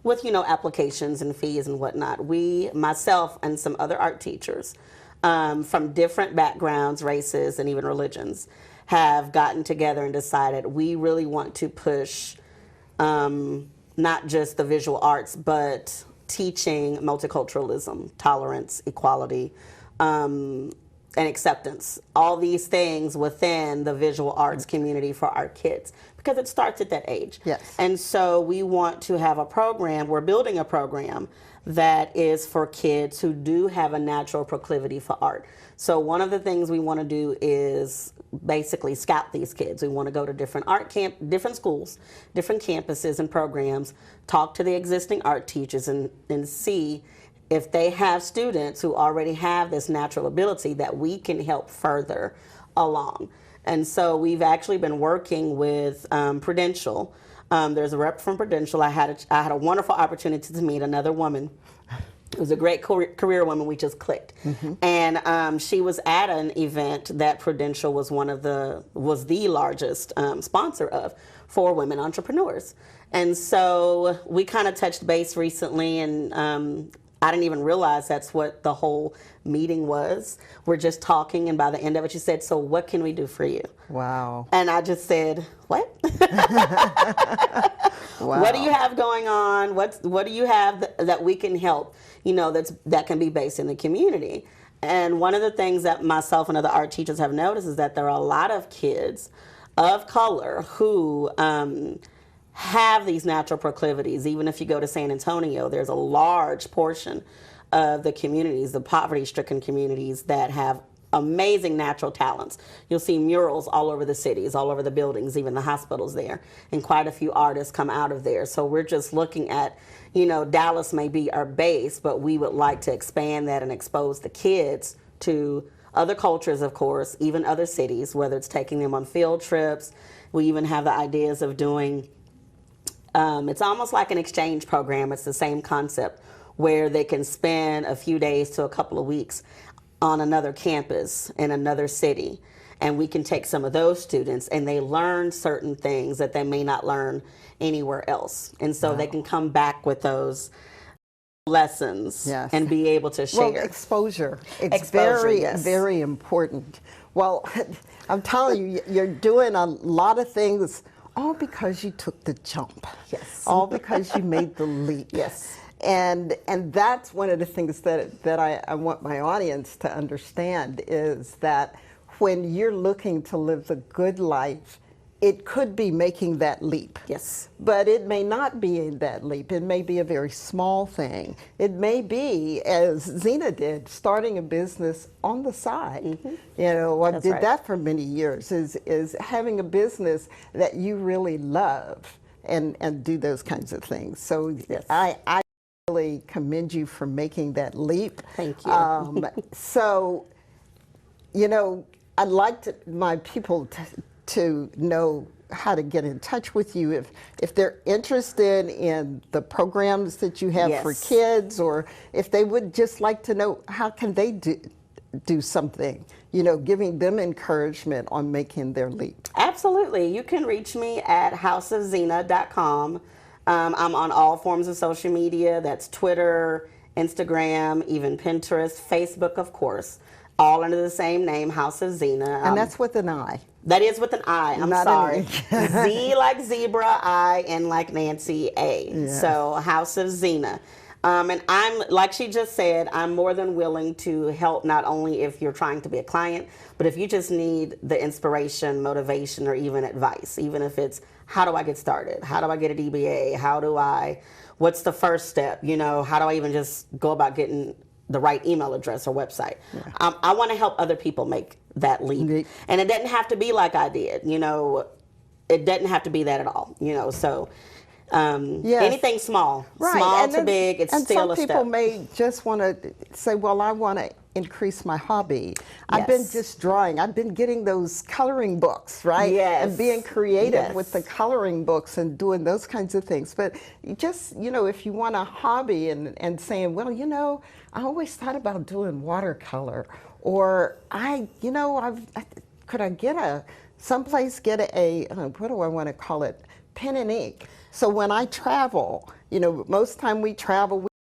with, applications and fees and whatnot. Myself and some other art teachers from different backgrounds, races, and even religions have gotten together and decided we really want to push not just the visual arts, but teaching multiculturalism, tolerance, equality, and acceptance. All these things within the visual arts community for our kids, because it starts at that age. Yes. And so we want to have a program, we're building a program that is for kids who do have a natural proclivity for art. So one of the things we want to do is basically scout these kids. We want to go to different different schools, different campuses and programs, talk to the existing art teachers and see if they have students who already have this natural ability that we can help further along. And so we've actually been working with Prudential. There's a rep from Prudential. I had a wonderful opportunity to meet another woman. It was a great career woman. We just clicked. Mm-hmm. And she was at an event that Prudential was the largest sponsor of for women entrepreneurs. And so we kind of touched base recently, and I didn't even realize that's what the whole meeting was. We're just talking, and by the end of it, she said, "So what can we do for you?" Wow. And I just said, "What?" Wow. What do you have going on? What do you have that we can help? That can be based in the community. And one of the things that myself and other art teachers have noticed is that there are a lot of kids of color who have these natural proclivities. Even if you go to San Antonio, there's a large portion of the communities, the poverty-stricken communities, that have amazing natural talents. You'll see murals all over the cities, all over the buildings, even the hospitals there, and quite a few artists come out of there. So we're just looking at, Dallas may be our base, but we would like to expand that and expose the kids to other cultures, of course, even other cities, whether it's taking them on field trips. We even have the ideas of doing it's almost like an exchange program. It's the same concept where they can spend a few days to a couple of weeks on another campus in another city. And we can take some of those students and they learn certain things that they may not learn anywhere else. And so they can come back with those lessons and be able to share. Well, exposure. It's very, very important. Well, I'm telling you, you're doing a lot of things all because you took the jump. Yes. All because you made the leap. Yes. And that's one of the things that I want my audience to understand, is that when you're looking to live the good life, it could be making that leap. Yes. But it may not be that leap. It may be a very small thing. It may be, as Zena did, starting a business on the side. Mm-hmm. I did that for many years, is having a business that you really love and do those kinds of things. So I really commend you for making that leap. Thank you. So, I'd like my people to know how to get in touch with you if they're interested in the programs that you have for kids, or if they would just like to know how can they do something, giving them encouragement on making their leap. Absolutely. You can reach me at houseofzena.com. I'm on all forms of social media. That's Twitter, Instagram, even Pinterest, Facebook, of course, all under the same name, House of Zena. And that's with an I. That is with an I. I'm sorry. Z like zebra, I, N like Nancy, A. Yes. So House of Zena. And I'm, like she just said, I'm more than willing to help, not only if you're trying to be a client, but if you just need the inspiration, motivation, or even advice, even if it's, how do I get started? How do I get a DBA? What's the first step? How do I even just go about getting the right email address or website? Yeah. I want to help other people make that leap. And it doesn't have to be like I did, it doesn't have to be that at all, so anything small, small to big, it's still a step. And some people may just want to say, well, I want to increase my hobby. I've been just drawing. I've been getting those coloring books, right? Yes. And being creative with the coloring books and doing those kinds of things. But just, if you want a hobby and saying, well, I always thought about doing watercolor, or could I get someplace get what do I want to call it? pen and ink. So when I travel, most time we travel,